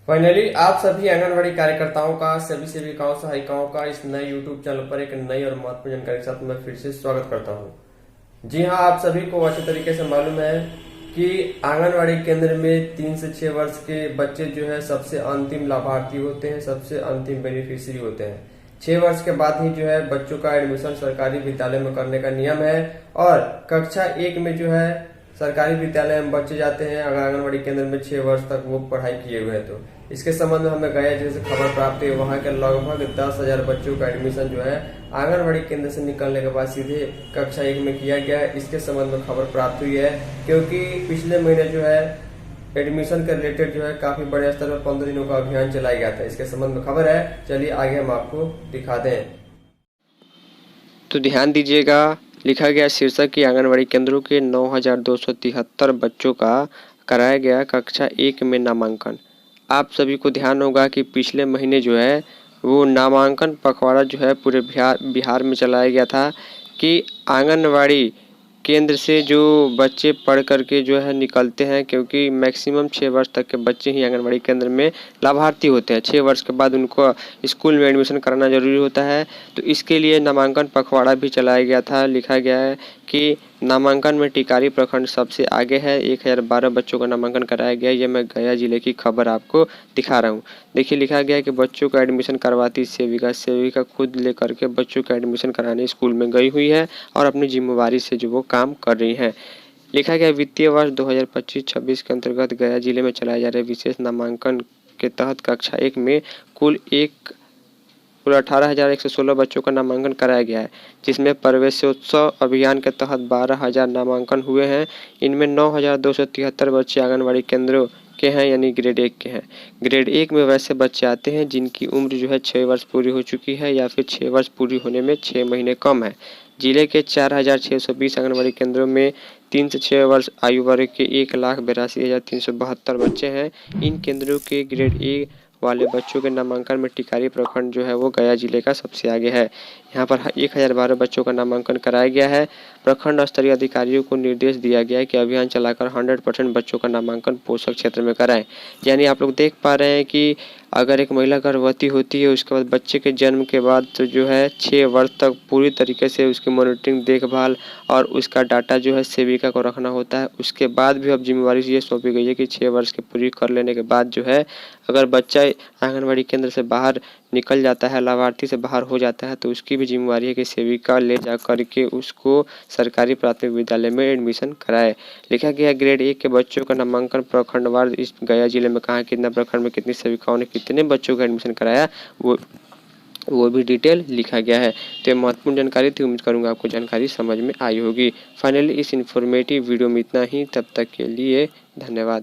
Finally आप सभी आंगनबाड़ी कार्यकर्ताओं का, सभी सेविकाओं, सहायिकाओं का इस नए यूट्यूब चैनल पर एक नई और महत्वपूर्ण जानकारी के साथ मैं फिर से स्वागत करता हूं। जी हां, आप सभी को अच्छे तरीके से मालूम है कि आंगनबाड़ी केंद्र में 3 से 6 वर्ष के बच्चे जो है सबसे अंतिम लाभार्थी होते हैं, सबसे अंतिम बेनिफिशियरी होते हैं। 6 वर्ष के बाद ही जो है बच्चों का एडमिशन सरकारी विद्यालय में करने का नियम है और कक्षा 1 में जो है सरकारी विद्यालय में बच्चे जाते हैं अगर आंगनबाड़ी केंद्र में 6 वर्ष तक वो पढ़ाई किए हुए हैं तो। इसके संबंध में हमें गया जिले से खबर प्राप्त हुई, वहां के लगभग 10,000 बच्चों का एडमिशन जो है आंगनबाड़ी केंद्र से निकलने के बाद सीधे कक्षा 1 में किया गया है। इसके संबंध में खबर प्राप्त हुई है क्योंकि पिछले महीने जो है एडमिशन के रिलेटेड जो है काफी बड़े स्तर पर 15 दिनों का अभियान चलाया गया था। इसके संबंध में खबर है, चलिए आगे हम आपको दिखा दें। तो ध्यान दीजिएगा, लिखा गया शीर्षक की आंगनबाड़ी केंद्रों के 9,273 बच्चों का कराया गया कक्षा 1 में नामांकन। आप सभी को ध्यान होगा कि पिछले महीने जो है वो नामांकन पखवाड़ा जो है पूरे बिहार में चलाया गया था कि आंगनबाड़ी केंद्र से जो बच्चे पढ़ करके जो है निकलते हैं, क्योंकि मैक्सिमम 6 वर्ष तक के बच्चे ही आंगनबाड़ी केंद्र में लाभार्थी होते हैं। 6 वर्ष के बाद उनको स्कूल में एडमिशन कराना जरूरी होता है, तो इसके लिए नामांकन पखवाड़ा भी चलाया गया था। लिखा गया है कि नामांकन में टिकारी प्रखंड सबसे आगे है, 1012 बच्चों का नामांकन कराया गया। ये मैं गया जिले की खबर आपको दिखा रहा हूँ। देखिए, लिखा गया है कि बच्चों का एडमिशन करवाती सेविका खुद लेकर के बच्चों का एडमिशन कराने स्कूल में गई हुई है और अपनी जिम्मेवारी से जो वो काम कर रही हैं। लिखा गया वित्तीय वर्ष 2025-26 के अंतर्गत गया जिले में चलाए जा रहे विशेष नामांकन के तहत कक्षा 1 में कुल 18,116 बच्चों का नामांकन कराया गया है, जिसमें प्रवेशोत्सव अभियान के तहत 12,000 नामांकन हुए हैं। इनमें 9,273 बच्चे आंगनबाड़ी केंद्रों के हैं, यानी ग्रेड 1 के हैं। ग्रेड 1 में वैसे बच्चे आते हैं जिनकी उम्र जो है 6 वर्ष पूरी हो चुकी है या फिर 6 वर्ष पूरी होने में 6 महीने कम है। जिले के 4,620 आंगनबाड़ी केंद्रों में 3 से 6 वर्ष आयु वर्ग के 1,82,372 बच्चे हैं। इन केंद्रों के ग्रेड ए वाले बच्चों के नामांकन में टिकारी प्रखंड जो है वो गया जिले का सबसे आगे है। यहाँ पर 1012 बच्चों का नामांकन कराया गया है। प्रखंड स्तरीय अधिकारियों को निर्देश दिया गया है कि अभियान चलाकर 100% बच्चों का नामांकन पोषक क्षेत्र में कराएं। यानी आप लोग देख पा रहे हैं कि अगर एक महिला गर्भवती होती है, उसके बाद बच्चे के जन्म के बाद तो जो है 6 वर्ष तक पूरी तरीके से उसकी मॉनिटरिंग, देखभाल और उसका डाटा जो है सेविका को रखना होता है। उसके बाद भी अब जिम्मेवारी ये सौंपी गई है कि 6 वर्ष के पूरी कर लेने के बाद जो है अगर बच्चा आंगनबाड़ी केंद्र से बाहर निकल जाता है, लाभार्थी से बाहर हो जाता है, तो उसकी भी जिम्मेवारी है कि सेविका ले जा करके उसको सरकारी प्राथमिक विद्यालय में एडमिशन कराए। लिखा गया ग्रेड 1 के बच्चों का नामांकन प्रखंडवार इस गया जिले में कहाँ कितना प्रखंड में कितनी सेविकाओं ने कितने बच्चों का एडमिशन कराया वो भी डिटेल लिखा गया है। तो ये महत्वपूर्ण जानकारी थी, उम्मीद करूंगा आपको जानकारी समझ में आई होगी। फाइनली इस इन्फॉर्मेटिव वीडियो में इतना ही, तब तक के लिए धन्यवाद।